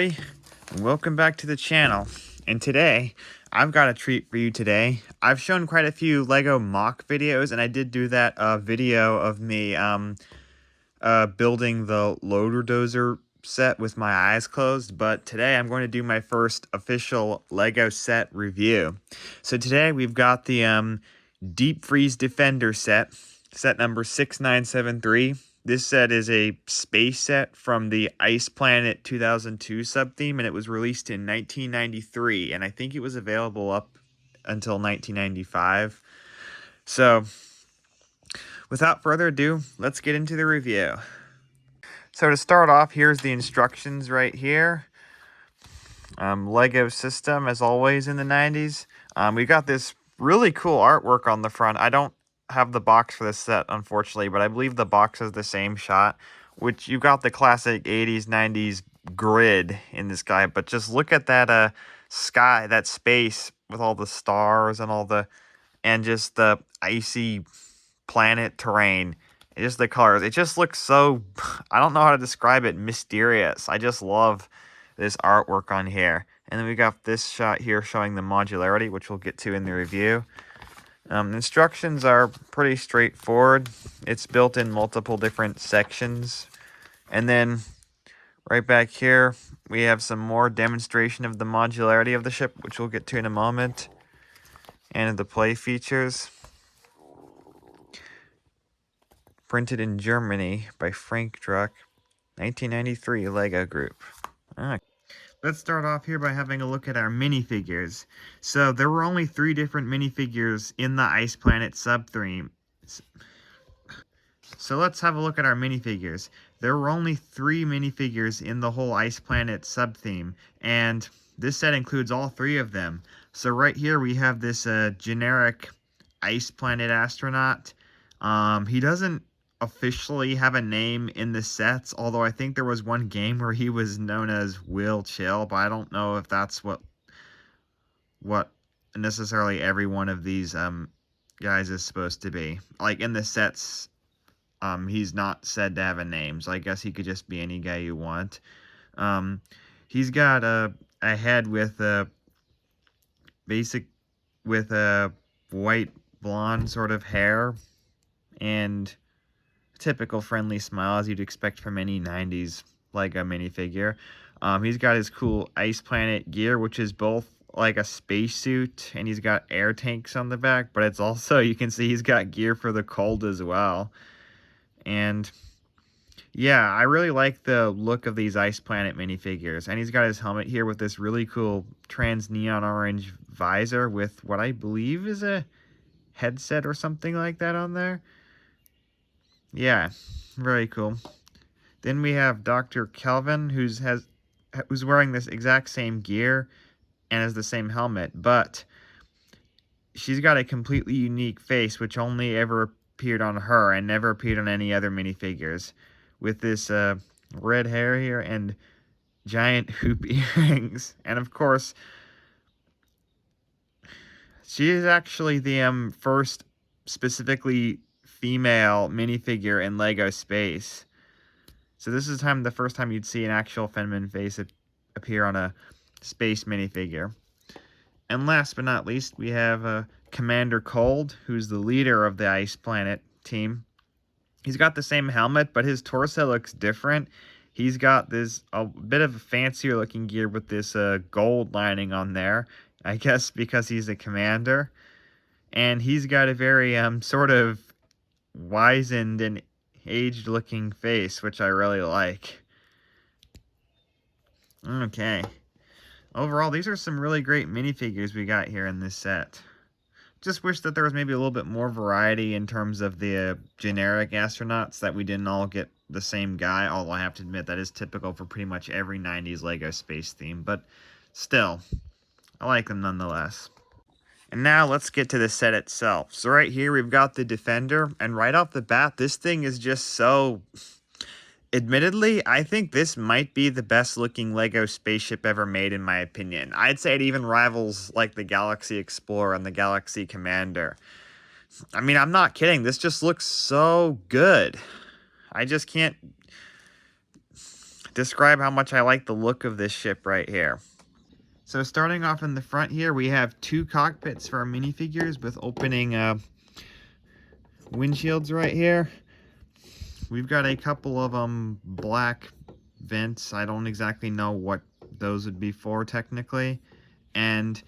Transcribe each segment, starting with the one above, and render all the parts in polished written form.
everybody, and welcome back to the channel. And today, I've got a treat for you today. I've shown quite a few Lego mock videos, and I did do that video of me building the loader dozer set with my eyes closed, but today I'm going to do my first official Lego set review. So today we've got the Deep Freeze Defender set number 6973. This set is a space set from the Ice Planet 2002 subtheme, and it was released in 1993, and I think it was available up until 1995. So, without further ado, let's get into the review. So to start off, here's the instructions right here. Lego system, as always in the 90s. We got this really cool artwork on the front. I don't have the box for this set, unfortunately, but I believe the box has the same shot, which you got the classic 80s, 90s grid in this guy, but just look at that sky, that space with all the stars and and just the icy planet terrain. Just the colors. It just looks so, I don't know how to describe it, mysterious. I just love this artwork on here. And then we got this shot here showing the modularity, which we'll get to in the review. Instructions are pretty straightforward. It's built in multiple different sections. And then right back here, we have some more demonstration of the modularity of the ship, which we'll get to in a moment. And the play features. Printed in Germany by Frank Druck, 1993 Lego Group. Let's start off here by having a look at our minifigures. So there were only 3 different minifigures in the Ice Planet subtheme. So let's have a look at our minifigures. There were only 3 minifigures in the whole Ice Planet subtheme, and this set includes all 3 of them. So right here we have this generic Ice Planet astronaut. He doesn't officially have a name in the sets, although I think there was one game where he was known as Will Chill, but I don't know if that's what necessarily every one of these guys is supposed to be. Like in the sets, he's not said to have a name, so I guess he could just be any guy you want. He's got a head with a white blonde sort of hair and typical friendly smile as you'd expect from any 90s Lego minifigure. He's got his cool Ice Planet gear, which is both like a spacesuit, and he's got air tanks on the back, but it's also, you can see he's got gear for the cold as well. And yeah, I really like the look of these Ice Planet minifigures. And he's got his helmet here with this really cool trans neon orange visor with what I believe is a headset or something like that on there. Yeah, very cool. Then we have Dr. Kelvin, who's wearing this exact same gear and has the same helmet, but she's got a completely unique face, which only ever appeared on her and never appeared on any other minifigures, with this red hair here and giant hoop earrings. And of course, she is actually the first specifically female minifigure in Lego Space. So this is the first time you'd see an actual feminine face appear on a space minifigure. And last but not least, we have Commander Cold, who's the leader of the Ice Planet team. He's got the same helmet, but his torso looks different. He's got a bit of a fancier looking gear with this gold lining on there, I guess because he's a commander. And he's got a very sort of wizened and aged looking face, which I really like. Okay. Overall, these are some really great minifigures we got here in this set. Just wish that there was maybe a little bit more variety in terms of the generic astronauts, that we didn't all get the same guy, although I have to admit that is typical for pretty much every 90s Lego space theme, but still, I like them nonetheless. And now let's get to the set itself. So right here we've got the Defender, and right off the bat, this thing is just so... Admittedly, I think this might be the best looking Lego spaceship ever made, in my opinion. I'd say it even rivals like the Galaxy Explorer and the Galaxy Commander. I mean, I'm not kidding. This just looks so good. I just can't describe how much I like the look of this ship right here. So starting off in the front here, we have 2 cockpits for our minifigures with opening windshields right here. We've got a couple of black vents. I don't exactly know what those would be for technically. And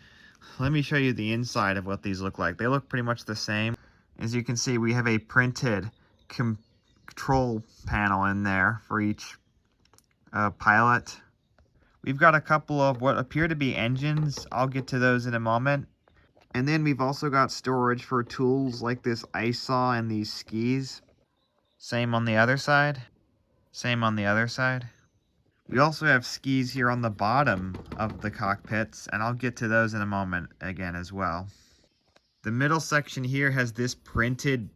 let me show you the inside of what these look like. They look pretty much the same. As you can see, we have a printed control panel in there for each pilot. We've got a couple of what appear to be engines. I'll get to those in a moment. And then we've also got storage for tools like this ice saw and these skis. Same on the other side. Same on the other side. We also have skis here on the bottom of the cockpits, and I'll get to those in a moment again as well. The middle section here has this printed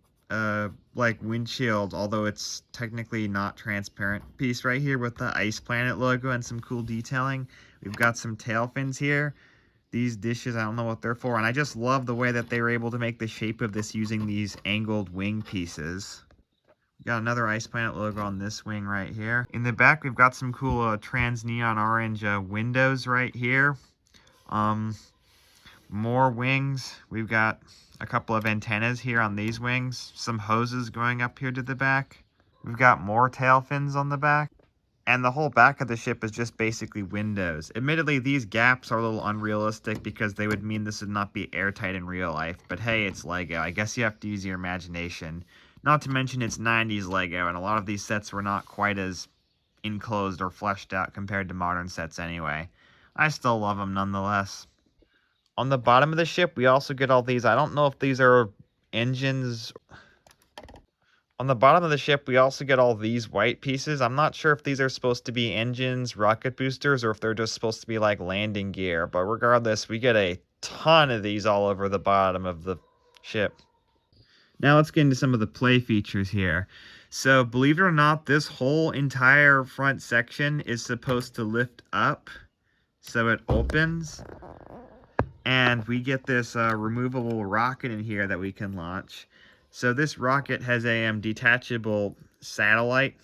like windshield, although it's technically not transparent, piece right here with the Ice Planet logo and some cool detailing. We've got some tail fins here. These dishes, I don't know what they're for, and I just love the way that they were able to make the shape of this using these angled wing pieces. We've got another Ice Planet logo on this wing right here. In the back, we've got some cool trans neon orange windows right here. More wings. We've got a couple of antennas here on these wings. Some hoses going up here to the back. We've got more tail fins on the back. And the whole back of the ship is just basically windows. Admittedly, these gaps are a little unrealistic because they would mean this would not be airtight in real life. But hey, it's Lego. I guess you have to use your imagination. Not to mention it's 90s Lego, and a lot of these sets were not quite as enclosed or fleshed out compared to modern sets anyway. I still love them nonetheless. On the bottom of the ship, we also get all these. I don't know if these are engines. On the bottom of the ship, we also get all these white pieces. I'm not sure if these are supposed to be engines, rocket boosters, or if they're just supposed to be like landing gear. But regardless, we get a ton of these all over the bottom of the ship. Now let's get into some of the play features here. So believe it or not, this whole entire front section is supposed to lift up. So it opens. And we get this removable rocket in here that we can launch. So this rocket has a detachable satellite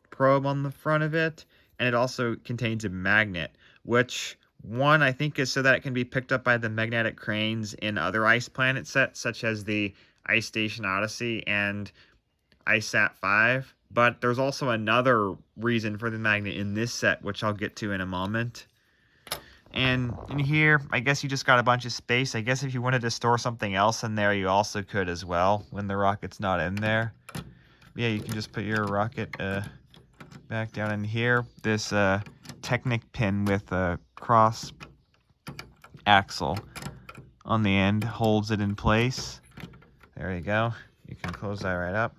probe on the front of it. And it also contains a magnet, which one I think is so that it can be picked up by the magnetic cranes in other Ice Planet sets, such as the Ice Station Odyssey and IceSat 5. But there's also another reason for the magnet in this set, which I'll get to in a moment. And in here, I guess you just got a bunch of space. I guess if you wanted to store something else in there, you also could as well when the rocket's not in there. Yeah, you can just put your rocket back down in here. This Technic pin with a cross axle on the end holds it in place. There you go. You can close that right up.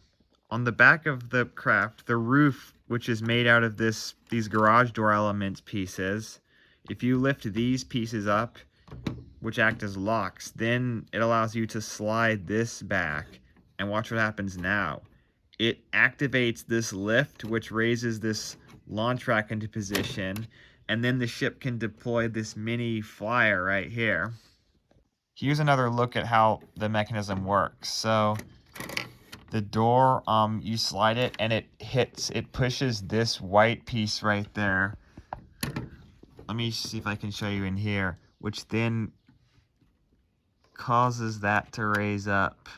On the back of the craft, the roof, which is made out of these garage door elements pieces, if you lift these pieces up, which act as locks, then it allows you to slide this back. And watch what happens now. It activates this lift, which raises this launch rack into position. And then the ship can deploy this mini flyer right here. Here's another look at how the mechanism works. So the door, you slide it and it pushes this white piece right there. Let me see if I can show you in here, which then causes that to raise up.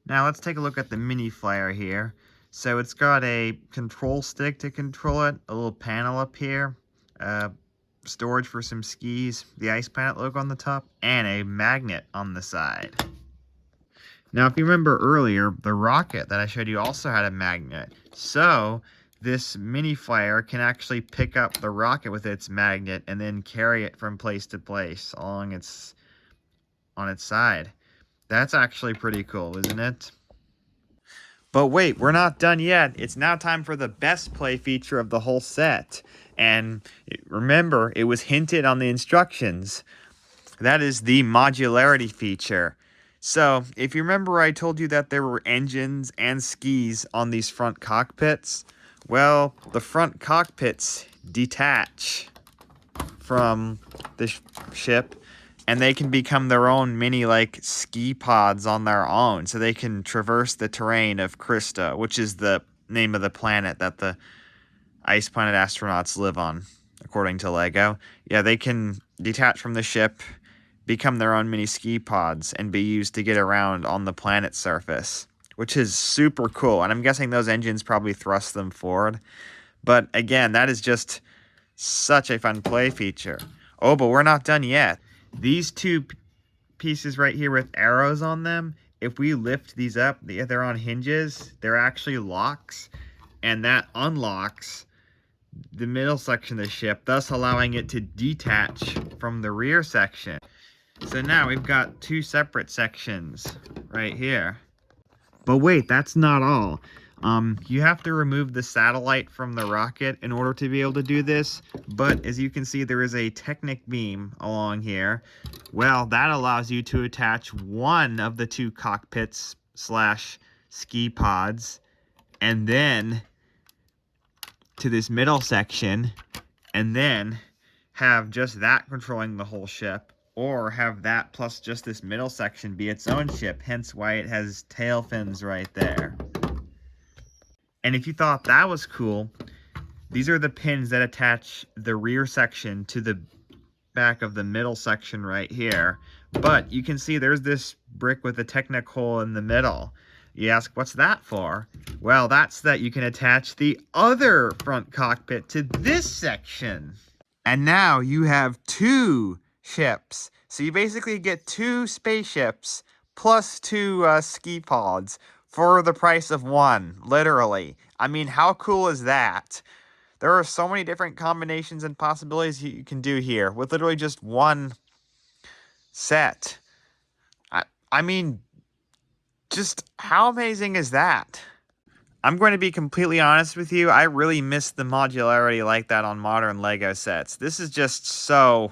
Now let's take a look at the mini flyer here. So it's got a control stick to control it, a little panel up here, storage for some skis, the Ice Planet logo on the top, and a magnet on the side. Now if you remember earlier, the rocket that I showed you also had a magnet. So this mini flyer can actually pick up the rocket with its magnet and then carry it from place to place on its side. That's actually pretty cool, isn't it? But wait, we're not done yet. It's now time for the best play feature of the whole set. And remember, it was hinted on the instructions. That is the modularity feature. So, if you remember, I told you that there were engines and skis on these front cockpits. Well, the front cockpits detach from the ship, and they can become their own mini, like, ski pods on their own. So they can traverse the terrain of Krista, which is the name of the planet that the ice planet astronauts live on, according to LEGO. Yeah, they can detach from the ship, become their own mini ski pods, and be used to get around on the planet's surface, which is super cool. And I'm guessing those engines probably thrust them forward. But again, that is just such a fun play feature. Oh, but we're not done yet. These two pieces right here with arrows on them, if we lift these up, they're on hinges. They're actually locks, and that unlocks the middle section of the ship, thus allowing it to detach from the rear section. So now we've got two separate sections right here. But wait, that's not all. You have to remove the satellite from the rocket in order to be able to do this. But as you can see, there is a Technic beam along here. Well, that allows you to attach one of the two cockpits slash ski pods, and then to this middle section, and then have just that controlling the whole ship, or have that plus just this middle section be its own ship, hence why it has tail fins right there. And if you thought that was cool, these are the pins that attach the rear section to the back of the middle section right here. But you can see there's this brick with a Technic hole in the middle. You ask, what's that for? Well, that's that you can attach the other front cockpit to this section. And now you have two ships. So you basically get two spaceships plus two ski pods for the price of one, literally. I mean, how cool is that? There are so many different combinations and possibilities you can do here with literally just one set. I mean, just how amazing is that? I'm going to be completely honest with you. I really miss the modularity like that on modern LEGO sets. This is just so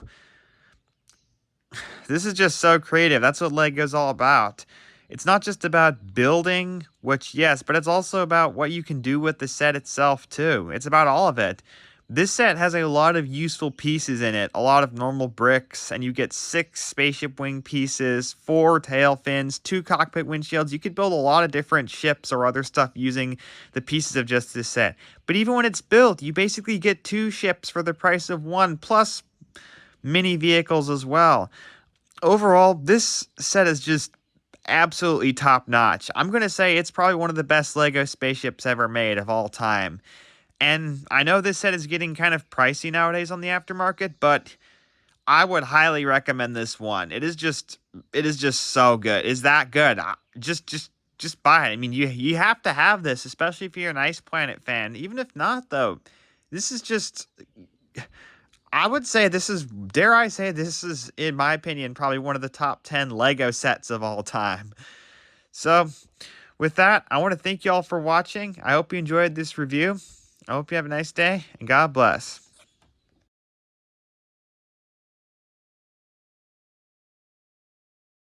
creative. That's what LEGO's all about. It's not just about building, which yes, but it's also about what you can do with the set itself too. It's about all of it. This set has a lot of useful pieces in it, a lot of normal bricks, and you get 6 spaceship wing pieces, 4 tail fins, 2 cockpit windshields. You could build a lot of different ships or other stuff using the pieces of just this set. But even when it's built, you basically get 2 ships for the price of 1, plus mini vehicles as well. Overall, this set is just absolutely top-notch. I'm going to say it's probably one of the best LEGO spaceships ever made of all time. And I know this set is getting kind of pricey nowadays on the aftermarket, but I would highly recommend this one. It is just so good. It's that good. Just buy it. I mean, you have to have this, especially if you're an Ice Planet fan. Even if not, though, this is just, I would say this is, dare I say, this is, in my opinion, probably one of the top 10 LEGO sets of all time. So, with that, I want to thank you all for watching. I hope you enjoyed this review. I hope you have a nice day, and God bless.